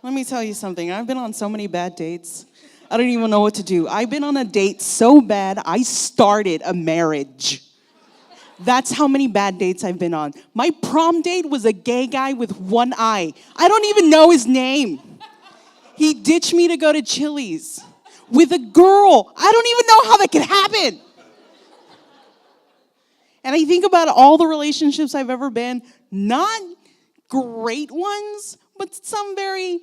Let me tell you something. I've been on so many bad dates. I don't even know what to do. I've been on a date so bad, I started a marriage. That's how many bad dates I've been on. My prom date was a gay guy with one eye. I don't even know his name. He ditched me to go to Chili's with a girl. I don't even know how that could happen. And I think about all the relationships I've ever been, not great ones, but some very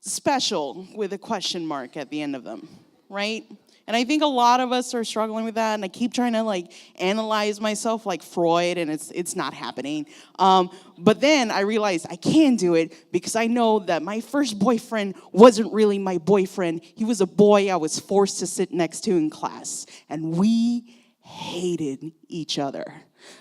special with a question mark at the end of them, right? And I think a lot of us are struggling with that, and I keep trying to analyze myself like Freud, and it's not happening. But then I realized I can do it because I know that my first boyfriend wasn't really my boyfriend. He was a boy I was forced to sit next to in class, and we hated each other.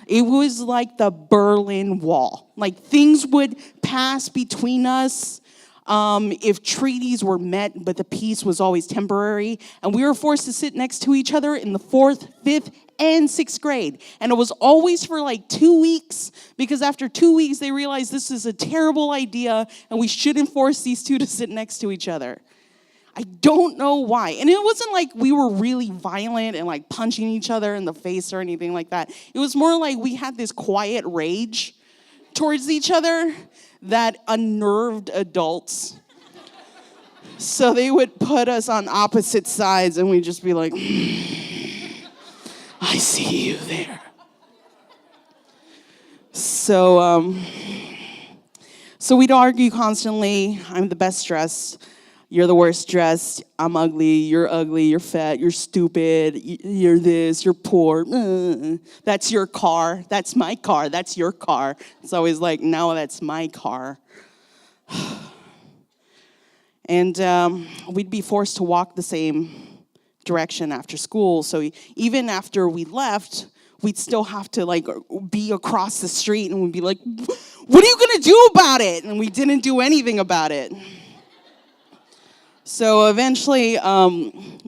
It was like the Berlin Wall. Like things would pass between us if treaties were met, but the peace was always temporary. And we were forced to sit next to each other in the 4th, 5th, and 6th grade. And it was always for 2 weeks, because after 2 weeks, they realized this is a terrible idea, and we shouldn't force these two to sit next to each other. I don't know why. And it wasn't like we were really violent and punching each other in the face or anything like that. It was more like we had this quiet rage towards each other that unnerved adults. So they would put us on opposite sides and we'd just be like, I see you there. So we'd argue constantly. I'm the best dressed. You're the worst dressed. I'm ugly. You're fat. You're stupid. You're this. You're poor. That's your car. That's my car. That's your car. It's always like, no, that's my car. And we'd be forced to walk the same direction after school. So even after we left, we'd still have to be across the street, and we'd be like, what are you going to do about it? And we didn't do anything about it. So eventually,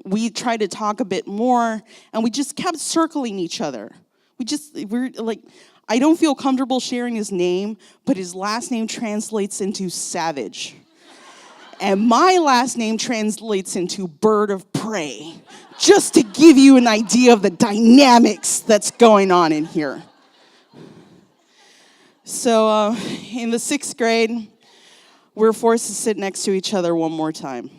we tried to talk a bit more, and we just kept circling each other. I don't feel comfortable sharing his name, but his last name translates into savage. And my last name translates into bird of prey, just to give you an idea of the dynamics that's going on in here. So in the 6th grade, we were forced to sit next to each other one more time.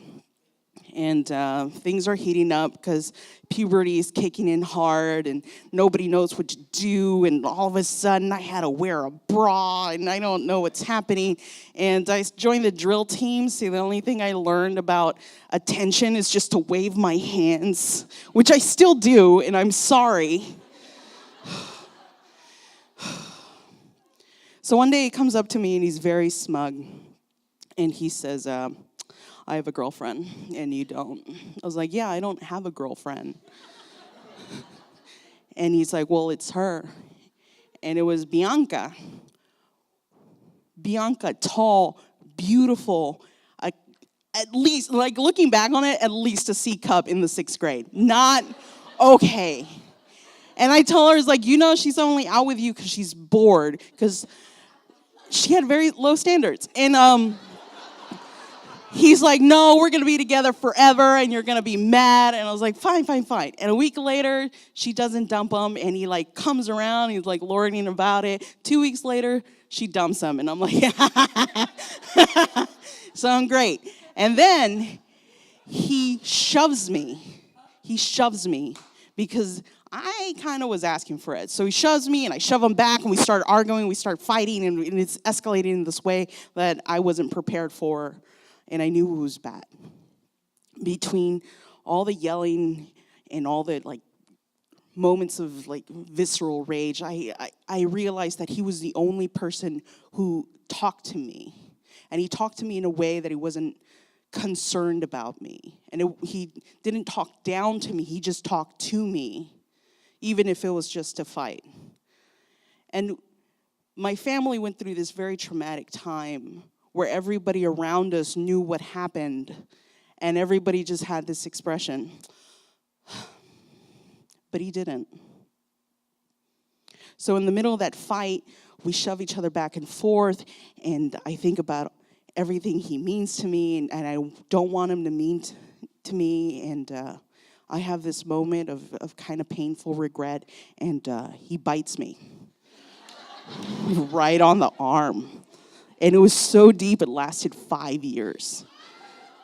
And things are heating up because puberty is kicking in hard and nobody knows what to do. And all of a sudden, I had to wear a bra and I don't know what's happening. And I joined the drill team. So the only thing I learned about attention is just to wave my hands, which I still do, and I'm sorry. So one day he comes up to me and he's very smug. And he says, I have a girlfriend, and you don't. I was like, yeah, I don't have a girlfriend. And he's like, well, it's her. And it was Bianca. Bianca, tall, beautiful, at least, looking back on it, at least a C cup in the 6th grade. Not okay. And I tell her, she's only out with you because she's bored, because she had very low standards. And he's like, no, we're going to be together forever, and you're going to be mad. And I was like, fine. And a week later, she doesn't dump him, and he, comes around. He's, learning about it. 2 weeks later, she dumps him. And I'm like, so I'm great. And then he shoves me. Because I kind of was asking for it. So he shoves me, and I shove him back, and we start arguing. We start fighting, and it's escalating in this way that I wasn't prepared for. And I knew it was bad. Between all the yelling and all the moments of visceral rage, I realized that he was the only person who talked to me. And he talked to me in a way that he wasn't concerned about me. And he didn't talk down to me, he just talked to me, even if it was just to fight. And my family went through this very traumatic time where everybody around us knew what happened, and everybody just had this expression. But he didn't. So in the middle of that fight, we shove each other back and forth, and I think about everything he means to me, and I don't want him to mean to me. And I have this moment of kind of painful regret, and he bites me right on the arm. And it was so deep, it lasted 5 years.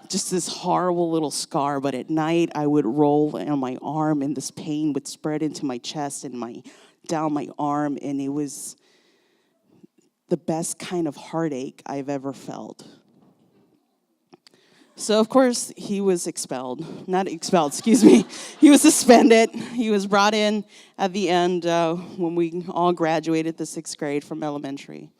Just this horrible little scar, but at night I would roll on my arm and this pain would spread into my chest and down my arm, and it was the best kind of heartache I've ever felt. So of course he was not expelled, excuse me. He was suspended. He was brought in at the end when we all graduated the 6th grade from elementary.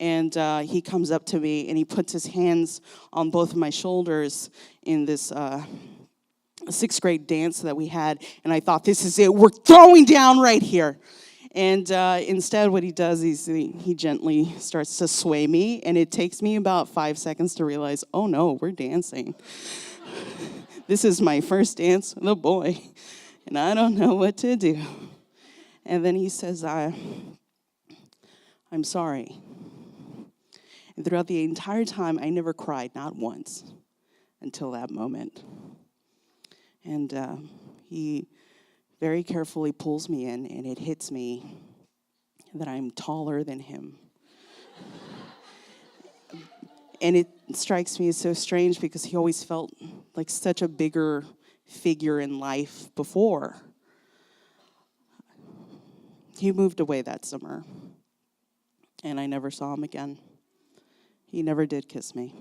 And he comes up to me and he puts his hands on both of my shoulders in this 6th grade dance that we had. And I thought, this is it. We're throwing down right here. And instead what he does is he gently starts to sway me. And it takes me about 5 seconds to realize, oh no, we're dancing. This is my first dance with a boy. And I don't know what to do. And then he says, I'm sorry. And throughout the entire time, I never cried, not once, until that moment. And he very carefully pulls me in, and it hits me that I'm taller than him. And it strikes me as so strange because he always felt like such a bigger figure in life before. He moved away that summer, and I never saw him again. He never did kiss me.